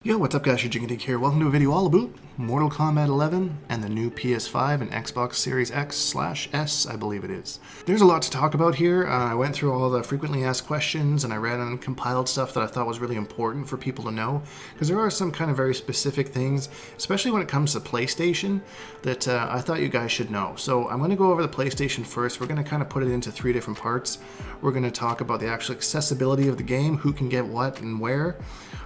Yo, what's up guys, Shujinkydink here. Welcome to a video all about Mortal Kombat 11 and the new PS5 and Xbox Series X/S, I believe it is. There's a lot to talk about here. I went through all the frequently asked questions and I read and compiled stuff that I thought was really important for people to know, because there are some kind of very specific things, especially when it comes to PlayStation, that I thought you guys should know. So I'm going to go over the PlayStation first. We're going to kind of put it into three different parts. We're going to talk about the actual accessibility of the game, who can get what and where.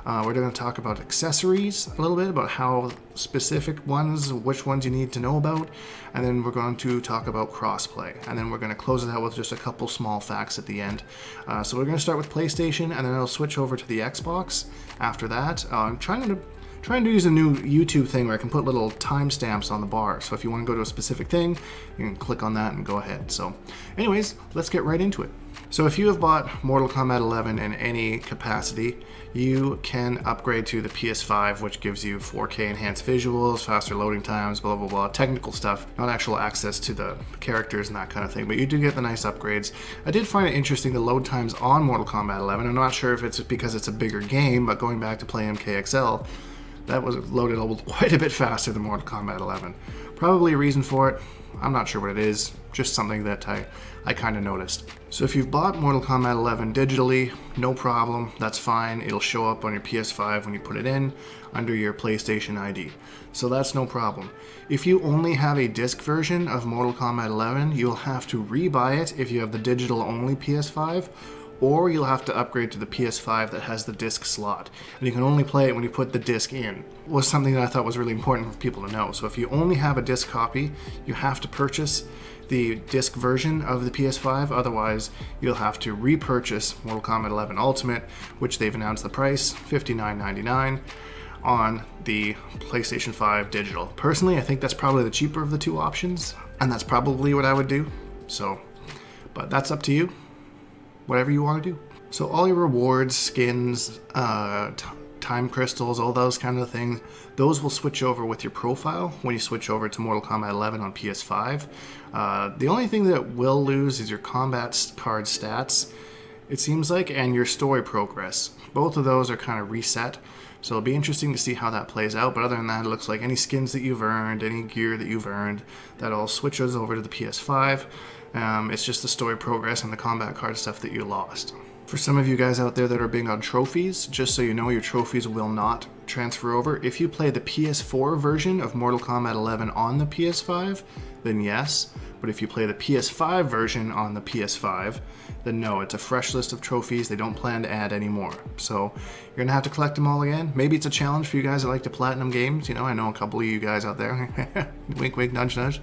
We're going to talk about accessories a little bit, about how specific ones, which ones you need to know about, and then we're going to talk about crossplay, and then we're going to close it out with just a couple small facts at the end. So we're going to start with PlayStation, and then I'll switch over to the Xbox after that. I'm trying to use a new YouTube thing where I can put little timestamps on the bar, so if you want to go to a specific thing, you can click on that and go ahead. So anyways, let's get right into it. So if you have bought Mortal Kombat 11 in any capacity, you can upgrade to the PS5, which gives you 4K enhanced visuals, faster loading times, blah blah blah, technical stuff, not actual access to the characters and that kind of thing, but you do get the nice upgrades. I did find it interesting, the load times on Mortal Kombat 11. I'm not sure if it's because it's a bigger game, but going back to play MKXL, that was loaded quite a bit faster than Mortal Kombat 11. Probably a reason for it, I'm not sure what it is, just something that I kind of noticed. So if you've bought Mortal Kombat 11 digitally, no problem, that's fine. It'll show up on your PS5 when you put it in under your PlayStation ID. So that's no problem. If you only have a disc version of Mortal Kombat 11, you'll have to rebuy it if you have the digital only PS5, or you'll have to upgrade to the PS5 that has the disc slot. And you can only play it when you put the disc in. Was something that I thought was really important for people to know. So if you only have a disc copy, you have to purchase the disc version of the PS5, otherwise you'll have to repurchase Mortal Kombat 11 Ultimate, which they've announced the price, $59.99 on the PlayStation 5 digital. Personally, I think that's probably the cheaper of the two options, and that's probably what I would do. So, but that's up to you. Whatever you want to do. So all your rewards, skins, time crystals, all those kind of things, those will switch over with your profile when you switch over to Mortal Kombat 11 on PS5. The only thing that will lose is your combat card stats, it seems like, and your story progress. Both of those are kind of reset, so it'll be interesting to see how that plays out. But other than that, it looks like any skins that you've earned, any gear that you've earned, that all switches over to the PS5. It's just the story progress and the combat card stuff that you lost. For some of you guys out there that are big on trophies, just so you know, your trophies will not transfer over. If you play the PS4 version of Mortal Kombat 11 on the PS5, then yes. But if you play the PS5 version on the PS5, then no, it's a fresh list of trophies. They don't plan to add any more. So you're going to have to collect them all again. Maybe it's a challenge for you guys that like to platinum games. You know, I know a couple of you guys out there. Wink, wink, nudge, nudge.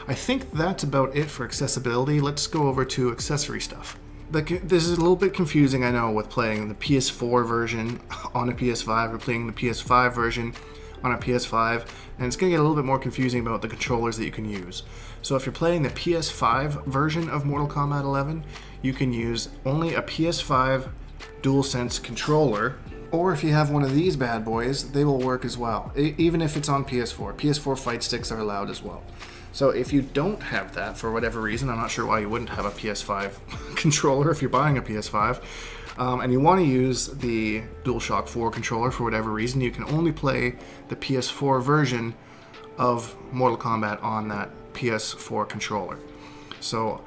I think that's about it for accessibility. Let's go over to accessory stuff. This is a little bit confusing, I know, with playing the PS4 version on a PS5 or playing the PS5 version on a PS5, and it's going to get a little bit more confusing about the controllers that you can use. So if you're playing the PS5 version of Mortal Kombat 11, you can use only a PS5 DualSense controller, or if you have one of these bad boys, they will work as well, even if it's on PS4. PS4 fight sticks are allowed as well. So if you don't have that for whatever reason, I'm not sure why you wouldn't have a PS5 controller if you're buying a PS5, and you want to use the DualShock 4 controller for whatever reason, you can only play the PS4 version of Mortal Kombat on that PS4 controller. So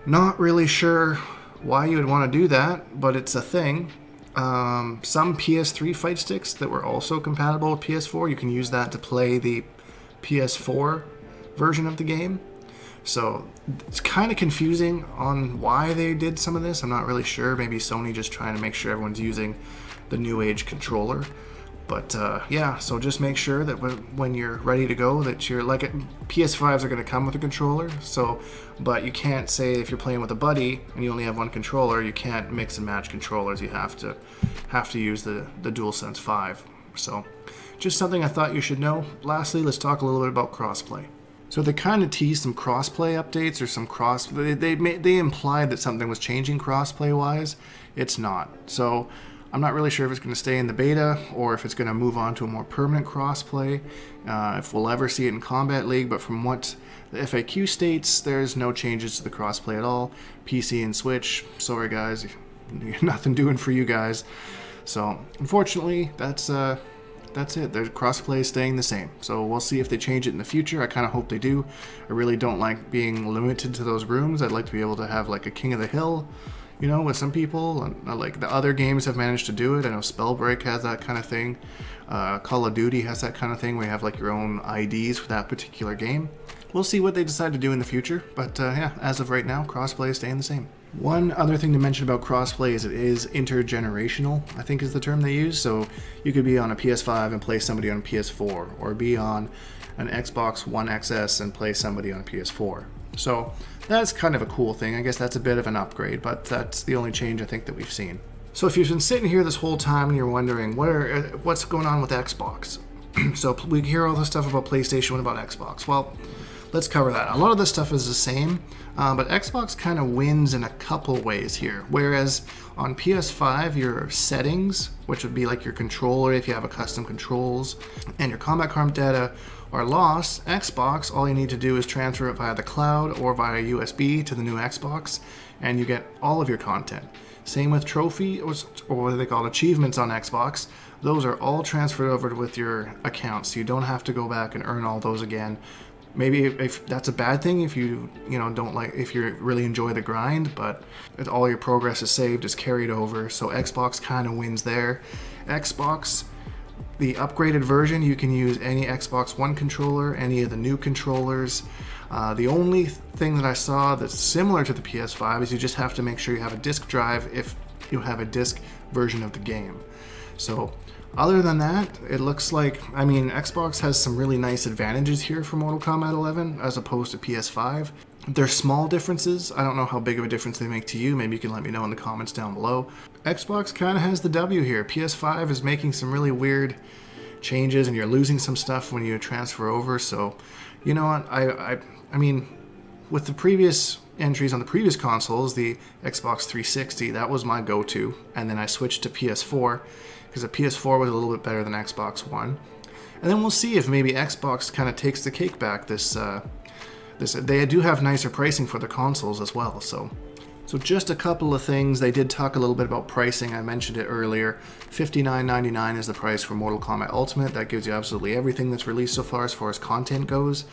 not really sure why you would want to do that, but it's a thing. Some PS3 fight sticks that were also compatible with PS4, you can use that to play the PS4 version of the game. So it's kind of confusing on why they did some of this. I'm not really sure. Maybe Sony just trying to make sure everyone's using the new age controller. But yeah, so just make sure that when you're ready to go, that you're like, PS5s are going to come with a controller. So, but you can't say if you're playing with a buddy and you only have one controller, you can't mix and match controllers. You have to use the DualSense 5. So just something I thought you should know. Lastly, let's talk a little bit about crossplay. So they kind of teased some crossplay updates or some they implied that something was changing crossplay wise. It's not. So I'm not really sure if it's going to stay in the beta or if it's going to move on to a more permanent crossplay, if we'll ever see it in Combat League, but from what the FAQ states, there's no changes to the crossplay at all. PC and Switch, sorry guys, nothing doing for you guys. So unfortunately, that's it. Their crossplay is staying the same. So we'll see if they change it in the future. I kind of hope they do. I really don't like being limited to those rooms. I'd like to be able to have like a King of the Hill, you know, with some people. And like the other games have managed to do it. I know Spellbreak has that kind of thing. Call of Duty has that kind of thing where you have like your own IDs for that particular game. We'll see what they decide to do in the future. But yeah, as of right now, crossplay is staying the same. One other thing to mention about crossplay is it is intergenerational, I think is the term they use. So you could be on a PS5 and play somebody on a PS4, or be on an Xbox One XS and play somebody on a PS4. So that's kind of a cool thing. I guess that's a bit of an upgrade, but that's the only change I think that we've seen. So if you've been sitting here this whole time and you're wondering what's going on with Xbox, so we hear all this stuff about PlayStation, what about Xbox? Well, let's cover that. A lot of this stuff is the same, but Xbox kind of wins in a couple ways here. Whereas on PS5, your settings, which would be like your controller if you have a custom controls, and your combat card data are lost, Xbox, all you need to do is transfer it via the cloud or via USB to the new Xbox, and you get all of your content. Same with trophy, or what they call achievements on Xbox. Those are all transferred over with your account, so you don't have to go back and earn all those again. Maybe if that's a bad thing, if you don't like, if you really enjoy the grind, but all your progress is saved, is carried over. So Xbox kind of wins there. Xbox, the upgraded version, you can use any Xbox One controller, any of the new controllers. The only thing that I saw that's similar to the PS5 is you just have to make sure you have a disk drive if you have a disk version of the game. So other than that, it looks like, I mean, Xbox has some really nice advantages here for Mortal Kombat 11 as opposed to PS5. They're small differences. I don't know how big of a difference they make to you. Maybe you can let me know in the comments down below. Xbox kind of has the W here. PS5 is making some really weird changes and you're losing some stuff when you transfer over. So, you know what, I mean, with the previous entries on the previous consoles, the Xbox 360, that was my go-to. And then I switched to PS4 because the PS4 was a little bit better than Xbox One. And then we'll see if maybe Xbox kind of takes the cake back they do have nicer pricing for the consoles as well. So just a couple of things. They did talk a little bit about pricing. I mentioned it earlier. $59.99 is the price for Mortal Kombat Ultimate. That gives you absolutely everything that's released so far as content goes.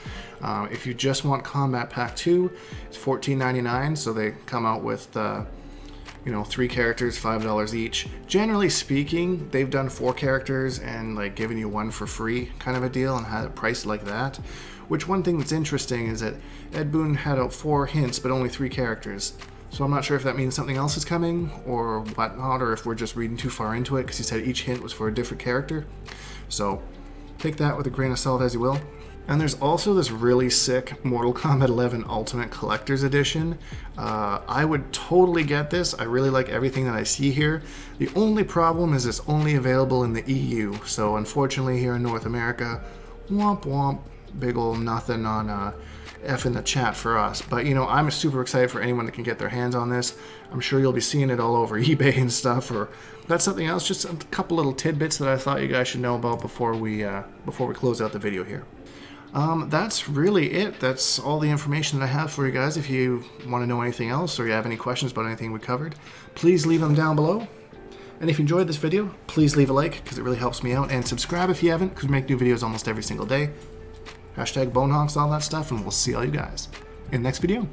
If you just want Combat Pack 2, it's $14.99. So they come out with 3 characters, $5 each. Generally speaking, they've done 4 characters and like giving you 1 for free kind of a deal and had it priced like that. Which one thing that's interesting is that Ed Boon had out 4 hints but only 3 characters. So I'm not sure if that means something else is coming or whatnot, or if we're just reading too far into it because he said each hint was for a different character. So take that with a grain of salt as you will. And there's also this really sick Mortal Kombat 11 Ultimate Collector's Edition. I would totally get this. I really like everything that I see here. The only problem is it's only available in the EU. So unfortunately here in North America, womp womp, big ol' nothing on F in the chat for us. But I'm super excited for anyone that can get their hands on this. I'm sure you'll be seeing it all over eBay and stuff, or that's something else. Just a couple little tidbits that I thought you guys should know about before we close out the video here. That's really it. That's all the information that I have for you guys. If you want to know anything else or you have any questions about anything we covered, please leave them down below. And if you enjoyed this video, please leave a like because it really helps me out, and subscribe if you haven't because we make new videos almost every single day. #bonehonks, all that stuff, and we'll see all you guys in the next video.